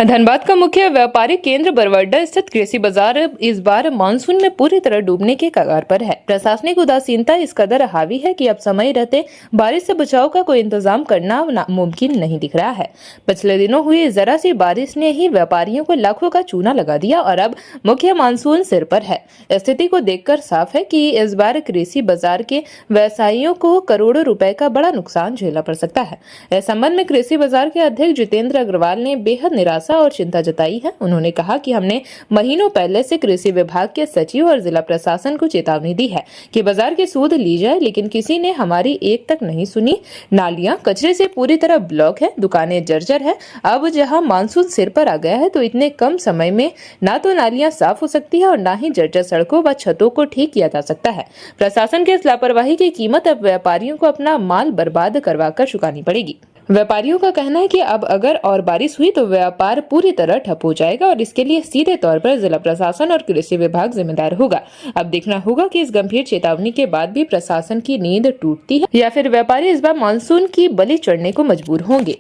धनबाद का मुख्य व्यापारिक केंद्र बरवाडा स्थित कृषि बाजार इस बार मानसून में पूरी तरह डूबने के कगार पर है। प्रशासनिक उदासीनता इस कदर हावी है कि अब समय रहते बारिश से बचाव का कोई इंतजाम करना मुमकिन नहीं दिख रहा है। पिछले दिनों हुई जरा सी बारिश ने ही व्यापारियों को लाखों का चूना लगा दिया और अब मुख्य मानसून सिर पर है। स्थिति को देखकर साफ है कि इस बार कृषि बाजार के व्यवसायियों को करोड़ों रुपए का बड़ा नुकसान झेलना पड़ सकता है। इस संबंध में कृषि बाजार के अध्यक्ष जितेंद्र अग्रवाल ने बेहद निराशा और चिंता जताई है। उन्होंने कहा कि हमने महीनों पहले से कृषि विभाग के सचिव और जिला प्रशासन को चेतावनी दी है कि बाजार की सूद ली जाए, लेकिन किसी ने हमारी एक तक नहीं सुनी। नालियां कचरे से पूरी तरह ब्लॉक है, दुकानें जर्जर है। अब जहां मानसून सिर पर आ गया है तो इतने कम समय में ना तो नालियां साफ हो सकती है और ना ही जर्जर सड़कों व छतों को ठीक किया जा सकता है। प्रशासन के इस लापरवाही की कीमत अब व्यापारियों को अपना माल बर्बाद करवाकर चुकानी पड़ेगी। व्यापारियों का कहना है कि अब अगर और बारिश हुई तो व्यापार पूरी तरह ठप हो जाएगा और इसके लिए सीधे तौर पर जिला प्रशासन और कृषि विभाग जिम्मेदार होगा। अब देखना होगा कि इस गंभीर चेतावनी के बाद भी प्रशासन की नींद टूटती है या फिर व्यापारी इस बार मानसून की बलि चढ़ने को मजबूर होंगे।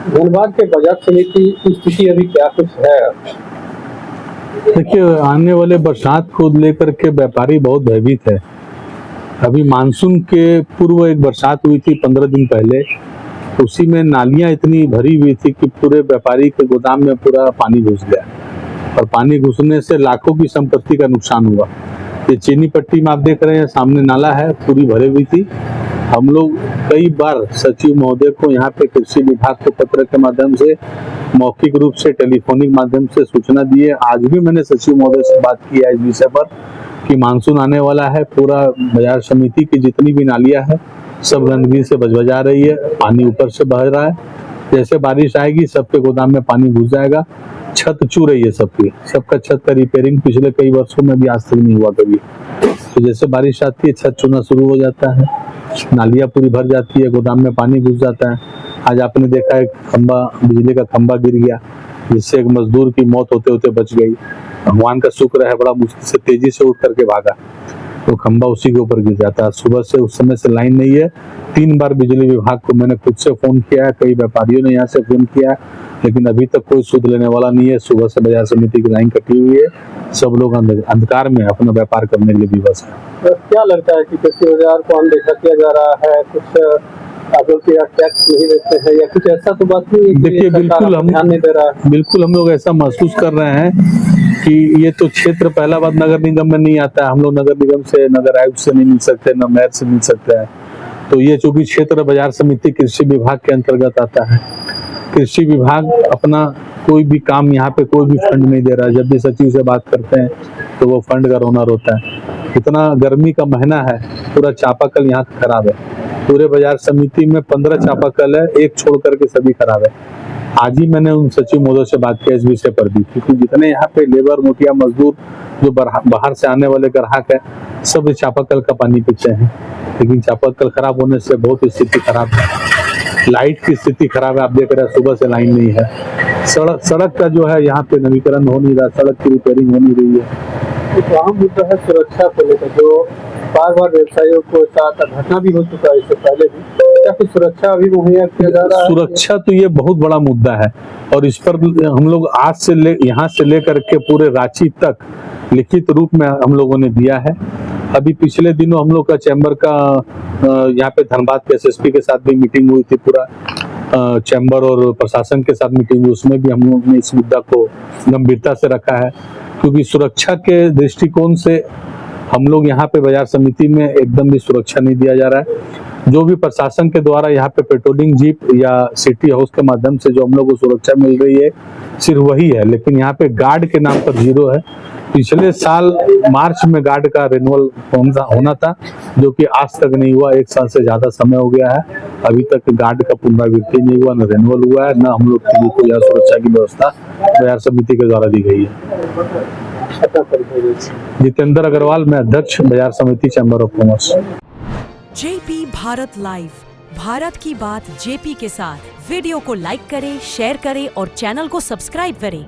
धनबाद के बाजार समिति की स्थिति अभी क्या कुछ है? देखिए, आने वाले बरसात को लेकर के व्यापारी बहुत भयभीत है। अभी मानसून के पूर्व एक बरसात हुई थी 15 दिन पहले, उसी में नालियां इतनी भरी हुई थी कि पूरे व्यापारी के गोदाम में पूरा पानी घुस गया और पानी घुसने से लाखों की संपत्ति का नुकसान हुआ। ये चीनी पट्टी में आप देख रहे हैं, सामने नाला है, पूरी भरी हुई थी। हम लोग कई बार सचिव महोदय को यहाँ पे कृषि विभाग को पत्र के माध्यम से, मौखिक रूप से, टेलीफोनिक माध्यम से सूचना दिए। आज भी मैंने सचिव महोदय से बात की है इस विषय पर कि मानसून आने वाला है, पूरा बाजार समिति की जितनी भी नालियां है सब गंदगी से बजबजा रही है, पानी ऊपर से बह रहा है। जैसे बारिश आएगी सबके गोदाम में पानी घुस जाएगा, छत चू रही है सबकी, सबका छत का रिपेयरिंग पिछले कई वर्षों में भी आज तक नहीं हुआ कभी। तो जैसे बारिश आती है छत चूना शुरू हो जाता है, नालियां पूरी भर जाती है, गोदाम में पानी घुस जाता है। आज आपने देखा एक खंबा, बिजली का खंबा गिर गया जिससे एक मजदूर की मौत होते होते बच गई। भगवान का शुक्र है, बड़ा मुश्किल से तेजी से उठ करके भागा, तो खंबा उसी के ऊपर गिर जाता है। सुबह से उस समय से लाइन नहीं है। 3 बार बिजली विभाग को मैंने खुद से फोन किया है, कई व्यापारियों ने यहाँ से फोन किया है, लेकिन अभी तक कोई सुध लेने वाला नहीं है। सुबह से बाजार समिति की लाइन कटी हुई है, सब लोग अंधकार में अपना व्यापार करने के लिए विवश है। तो क्या लगता है कि कृषि बाजार को अनदेखा किया जा रहा है? कुछ टैक्स नहीं देते हैं या कुछ ऐसा तो बात नहीं है? देखिए, बिल्कुल हम ध्यान नहीं दे रहा है। बिल्कुल हम लोग ऐसा महसूस कर रहे हैं कि ये तो क्षेत्र पहला बात नगर निगम में नहीं आता है। हम लोग नगर निगम से, नगर आयुक्त से नहीं मिल सकते, न मेयर से मिल सकते हैं। तो ये चूंकि क्षेत्र बाजार समिति कृषि विभाग के अंतर्गत आता है, कृषि विभाग अपना कोई भी काम यहाँ पे कोई भी फंड नहीं दे रहा है। जब भी सचिव से बात करते हैं तो वो फंड का रोना रोता है। इतना गर्मी का महीना है, पूरा चापाकल यहाँ खराब है। पूरे बाजार समिति में 15 चापाकल है, एक छोड़ करके सभी खराब है। आज ही मैंने उन सचिव महोदय से बात किया इस विषय पर भी, क्योंकि जितने यहाँ पे लेबर, मोटिया मजदूर जो बाहर से आने वाले ग्राहक है, सब चापाकल का पानी पीते हैं। लेकिन चापाकल खराब होने से बहुत स्थिति खराब है। लाइट की स्थिति खराब है, आप देख रहे हैं सुबह से लाइन नहीं है। सड़क का जो है यहाँ पे नवीकरण हो नहीं रहा, सड़क की रिपेयरिंग हो नहीं रही है। तो अहम मुद्दा है सुरक्षा को लेकर, जो बार बार व्यवसायियों को साथ घटना भी हो चुका है इससे पहले भी। क्या कुछ सुरक्षा अभी मुहैया किया जा रहा है? सुरक्षा तो ये बहुत बड़ा मुद्दा है और इस पर हम लोग आज से यहाँ से लेकर के पूरे रांची तक लिखित रूप में हम लोगों ने दिया है। अभी पिछले दिनों हम लोग का चैम्बर का यहाँ पे धनबाद के एसएसपी के साथ भी मीटिंग हुई थी, पूरा चैम्बर और प्रशासन के साथ मीटिंग हुई। उसमें भी हम लोगों ने इस मुद्दा को गंभीरता से रखा है, क्योंकि सुरक्षा के दृष्टिकोण से हम लोग यहाँ पे बाजार समिति में एकदम भी सुरक्षा नहीं दिया जा रहा है। जो भी प्रशासन के द्वारा यहाँ पे पेट्रोलिंग जीप या सिटी हाउस के माध्यम से जो हम लोग को सुरक्षा मिल रही है सिर्फ वही है, लेकिन यहाँ पे गार्ड के नाम पर 0 है। पिछले साल मार्च में गार्ड का रिन्यूअल होना था, जो कि आज तक नहीं हुआ। 1 साल से ज्यादा समय हो गया है, अभी तक गार्ड का पुनरावृत्ति नहीं हुआ, न रिन्यूअल हुआ है, न हम लोग के लिए कोई सुरक्षा की व्यवस्था बाजार समिति के द्वारा दी गई है। जितेंद्र अग्रवाल, मैं अध्यक्ष बाजार समिति chamber of commerce. JP Bharat live, Bharat की बात जेपी के साथ। वीडियो को लाइक करें, शेयर करें और चैनल को सब्सक्राइब करें।